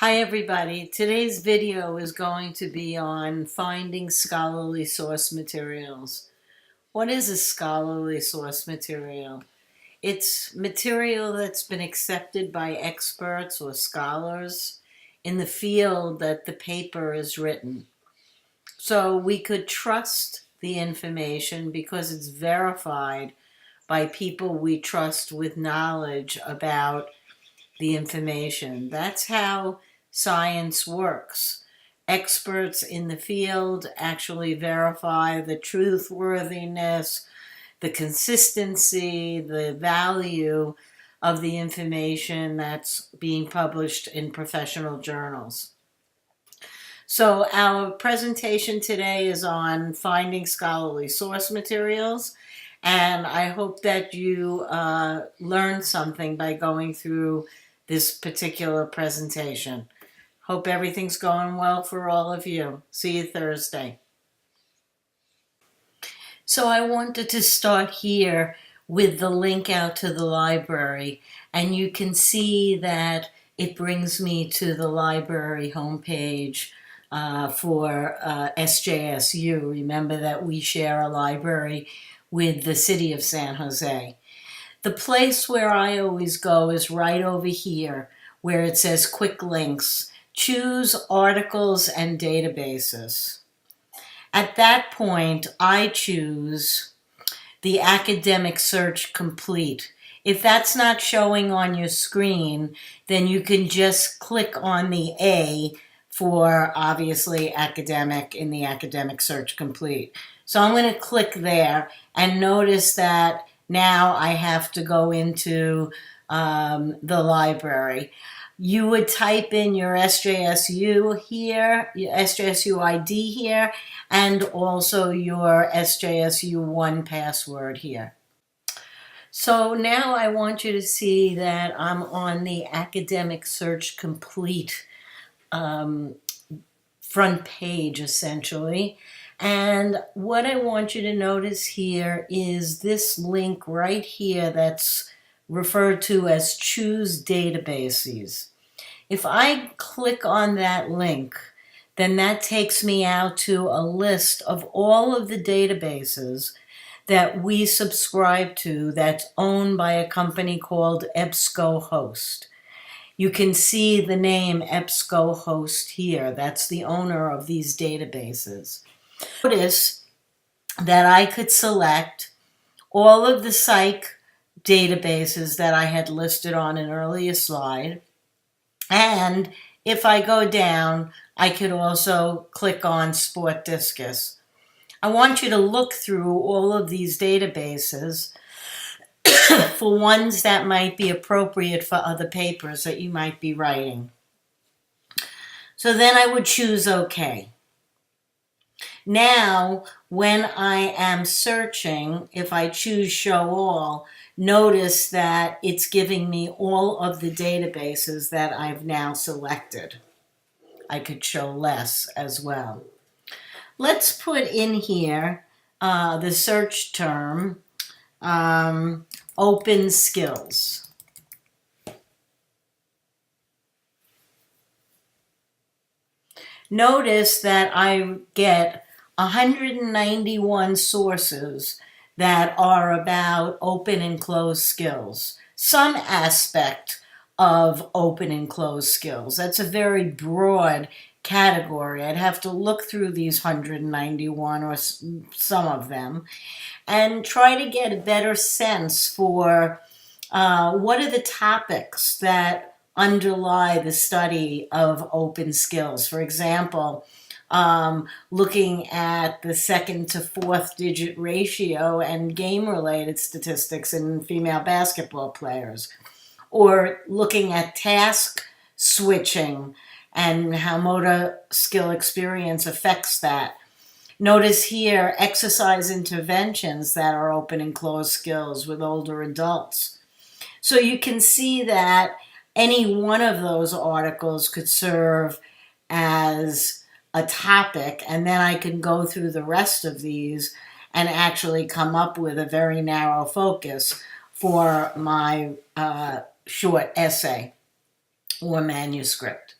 Hi everybody. Today's video is going to be on finding scholarly source materials. What is a scholarly source material? It's material that's been accepted by experts or scholars in the field that the paper is written. So we could trust the information because it's verified by people we trust with knowledge about the information. That's how science works. Experts in the field actually verify the truthworthiness, the consistency, the value of the information that's being published in professional journals. So our presentation today is on finding scholarly source materials, and I hope that you learn something by going through this particular presentation. Hope everything's going well for all of you. See you Thursday. So I wanted to start here with the link out to the library, and you can see that it brings me to the library homepage for SJSU. Remember that we share a library with the city of San Jose. The place where I always go is right over here where it says quick links. Choose articles and databases. At that point, I choose the Academic Search Complete. If that's not showing on your screen, then you can just click on the A for obviously academic in the Academic Search Complete. So I'm going to click there and notice that now I have to go into the library. You would type in your SJSU here, your SJSU ID here, and also your SJSU1 password here. So now I want you to see that I'm on the Academic Search Complete front page, essentially. And what I want you to notice here is this link right here that's referred to as Choose Databases. If I click on that link, then that takes me out to a list of all of the databases that we subscribe to that's owned by a company called EBSCOhost. You can see the name EBSCOhost here. That's the owner of these databases. Notice that I could select all of the psych databases that I had listed on an earlier slide. And if I go down, I could also click on Sport Discus. I want you to look through all of these databases for ones that might be appropriate for other papers that you might be writing. So then I would choose OK. Now, when I am searching, if I choose Show All, notice that it's giving me all of the databases that I've now selected. I could show less as well. Let's put in here the search term open skills. Notice that I get 191 sources that are about open and closed skills. Some aspect of open and closed skills. That's a very broad category. I'd have to look through these 191 or some of them and try to get a better sense for what are the topics that underlie the study of open skills. For example, looking at the second to fourth digit ratio and game-related statistics in female basketball players, or looking at task switching and how motor skill experience affects that. Notice here exercise interventions that are open and closed skills with older adults. So you can see that any one of those articles could serve as a topic, and then I can go through the rest of these and actually come up with a very narrow focus for my short essay or manuscript.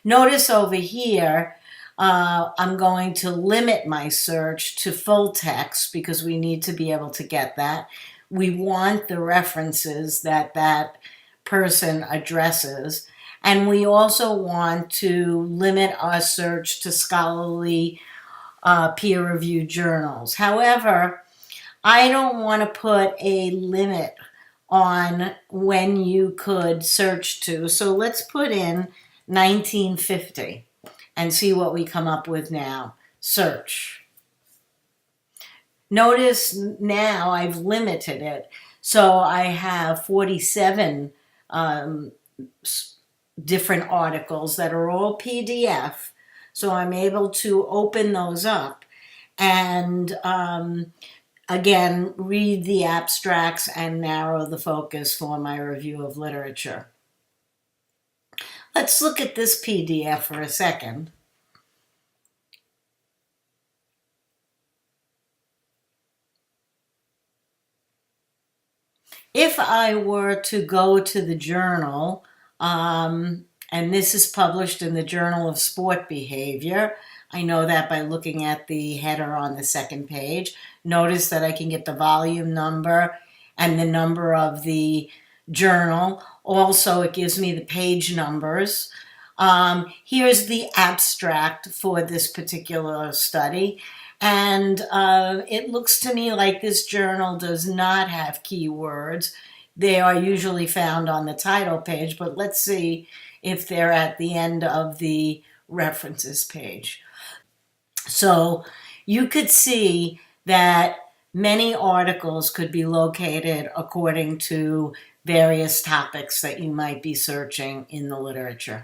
Notice over here, I'm going to limit my search to full text because we need to be able to get that. We want the references that that person addresses. And we also want to limit our search to scholarly peer-reviewed journals. However, I don't want to put a limit on when you could search to. So let's put in 1950 and see what we come up with now. Search. Notice now I've limited it. So I have 47 different articles that are all PDF. So I'm able to open those up and again, read the abstracts and narrow the focus for my review of literature. Let's look at this PDF for a second. If I were to go to the journal, and this is published in the Journal of Sport Behavior, I know that by looking at the header on the second page. Notice that I can get the volume number and the number of the journal. Also, it gives me the page numbers. Here's the abstract for this particular study. And it looks to me like this journal does not have keywords. They are usually found on the title page, but let's see if they're at the end of the references page. So you could see that many articles could be located according to various topics that you might be searching in the literature.